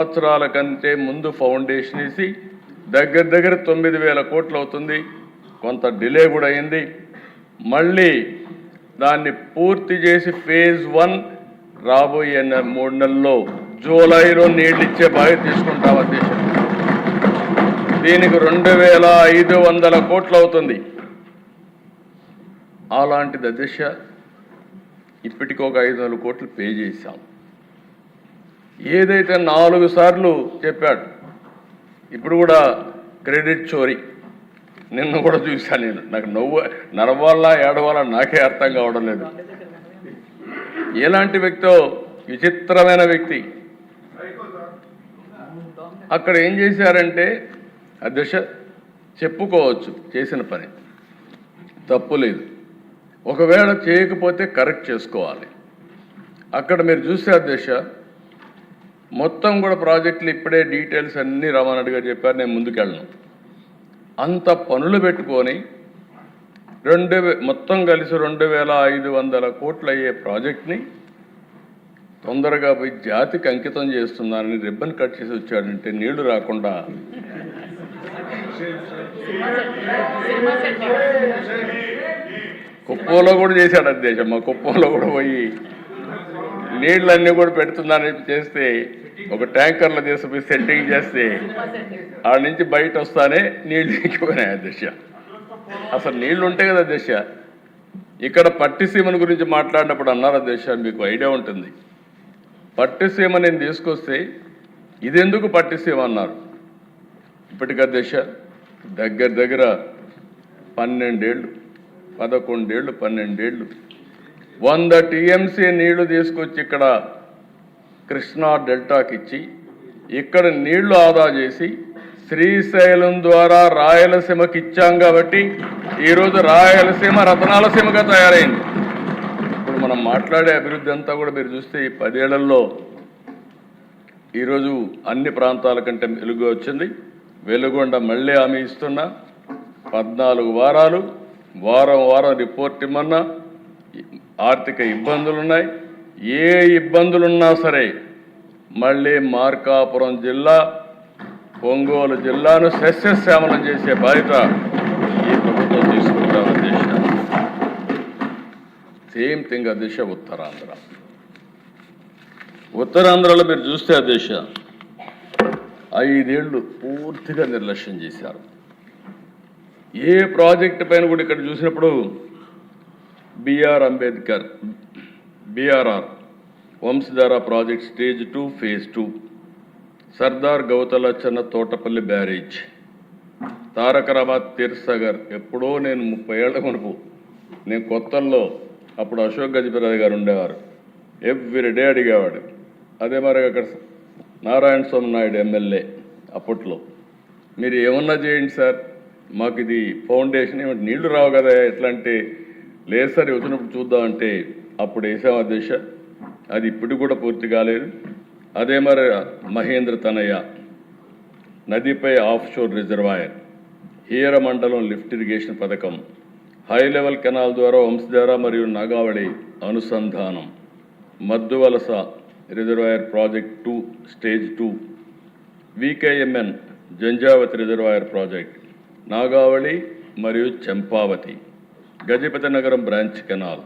సంవత్సరాల కంటే ముందు ఫౌండేషన్ వేసి దగ్గర 9,000 కోట్లు అవుతుంది. కొంత డిలే కూడా అయింది. మళ్ళీ దాన్ని పూర్తి చేసి ఫేజ్ 1 రాబోయే 3 నెలల్లో జూలైలో నీళ్ళు ఇచ్చే బాధ్యత తీసుకుంటాం అధ్యక్ష. దీనికి 2,500 కోట్లు అవుతుంది. అలాంటిది అధ్యక్ష ఇప్పటికి ఒక 500 కోట్లు పే చేశాం. ఏదైతే 4 సార్లు చెప్పాడు, ఇప్పుడు కూడా క్రెడిట్ చోరీ. నిన్న కూడా చూశాను నేను. నాకు నరవాళ్ళ ఏడవాళ్ళ నాకే అర్థం కావడం లేదు. ఎలాంటి వ్యక్తో, విచిత్రమైన వ్యక్తి. అక్కడ ఏం చేశారంటే అధ్యక్ష చెప్పుకోవచ్చు, చేసిన పని తప్పు లేదు. ఒకవేళ చేయకపోతే కరెక్ట్ చేసుకోవాలి. అక్కడ మీరు చూస్తే అధ్యక్ష మొత్తం కూడా ప్రాజెక్టులు ఇప్పుడే డీటెయిల్స్ అన్నీ రామారెడ్డి గారు చెప్పారు, నేను ముందుకెళ్ళను. అంత పనులు పెట్టుకొని మొత్తం కలిసి 2,500 కోట్లు అయ్యే ప్రాజెక్ట్ని తొందరగా పోయి జాతికి అంకితం చేస్తున్నానని రిబ్బన్ కట్ చేసి వచ్చాడంటే నీళ్లు రాకుండా కుప్పంలో కూడా చేశాడు అధ్యక్ష. మా కుప్పంలో కూడా పోయి నీళ్ళన్నీ కూడా పెడుతుందని చేస్తే ఒక ట్యాంకర్లో తీసుకుపోయి సెట్టింగ్ చేస్తే ఆడ నుంచి బయట వస్తానే నీళ్ళు ఎక్కిపోయినాయి అధ్యక్ష. అసలు నీళ్లు ఉంటాయి కదా అధ్యక్ష. ఇక్కడ పట్టిసీమను గురించి మాట్లాడినప్పుడు అన్నారు అధ్యక్ష, మీకు ఐడియా ఉంటుంది. పట్టిసీమ నేను తీసుకొస్తే ఇదెందుకు పట్టిసీమ అన్నారు. ఇప్పటికి అధ్యక్ష దగ్గర 12 ఏళ్ళు 12 ఏళ్ళు 100 టీఎంసీ నీళ్లు తీసుకొచ్చి ఇక్కడ కృష్ణా డెల్టాకి ఇచ్చి ఇక్కడ నీళ్లు ఆదా చేసి శ్రీశైలం ద్వారా రాయలసీమకి ఇచ్చాం కాబట్టి ఈరోజు రాయలసీమ రతనాలసీమగా తయారైంది. ఇప్పుడు మనం మాట్లాడే అభివృద్ధి అంతా కూడా మీరు చూస్తే ఈ 10 ఏళ్లలో ఈరోజు అన్ని ప్రాంతాల కంటే వెలుగు వచ్చింది. వెలుగొండ మళ్ళీ హామీ ఇస్తున్నా, 14 వారాలు వారం రిపోర్ట్ ఇమ్మన్నా. ఆర్థిక ఇబ్బందులున్నాయి, ఏ ఇబ్బందులున్నా సరే మళ్ళీ మార్కాపురం జిల్లా, ఒంగోలు జిల్లాను సస్యశ్యామలం చేసే బాధ్యత ఈ ప్రభుత్వం తీసుకుంటాం అధ్యక్ష. సేమ్ థింగ్ అధ్యక్ష ఉత్తరాంధ్రలో మీరు చూస్తే అధ్యక్ష 5 ఏళ్ళు పూర్తిగా నిర్లక్ష్యం చేశారు. ఏ ప్రాజెక్టు పైన కూడా ఇక్కడ చూసినప్పుడు BRR Vamsadhara project stage 2 phase 2, Sardar Gouthulatchanna Thotapalli barrage, తారకరాబాద్ తీర్సాగర్. ఎప్పుడో నేను 30 ఏళ్ల మునుపు నేను కొత్తల్లో అప్పుడు అశోక్ గజపతిరాజు గారు ఉండేవారు. ఎవ్రీడే అడిగేవాడు. అదే మరి అక్కడ నారాయణ స్వామి నాయుడు ఎమ్మెల్యే అప్పట్లో, మీరు ఏమన్నా చేయండి సార్, మాకు ఇది ఫౌండేషన్ ఏమంటే నీళ్లు రావు కదా, ఎట్లా అంటే లేదు సార్ వచ్చినప్పుడు చూద్దామంటే అప్పుడు వేసాం అధ్యక్ష. అది ఇప్పుడు కూడా పూర్తి కాలేదు. అదే మరి మహేంద్ర తనయ్య నదిపై ఆఫ్షోర్ రిజర్వాయర్, హీర మండలం లిఫ్ట్ ఇరిగేషన్ పథకం, హై లెవెల్ కెనాల్ ద్వారా వంశధార మరియు నాగావళి అనుసంధానం, Madduvalasa reservoir project 2 stage 2, VKMN Janjhavathi reservoir project, Nagavali మరియు చంపావతి, గజపతి నగరం బ్రాంచ్ కెనాల్,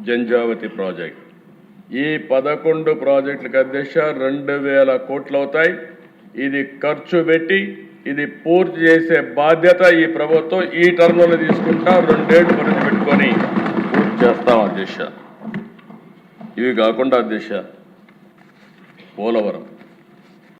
జంజావతి ప్రాజెక్ట్. ఈ 11 ప్రాజెక్టులకు అధ్యక్ష 2,000 కోట్లు అవుతాయి. ఇది ఖర్చు పెట్టి ఇది పూర్తి చేసే బాధ్యత ఈ ప్రభుత్వం ఈ టర్మ్లో తీసుకుంటా 2 ఏళ్ళు పరిధి పెట్టుకొని పూర్తి చేస్తాం అధ్యక్ష. ఇవి కాకుండా అధ్యక్ష పోలవరం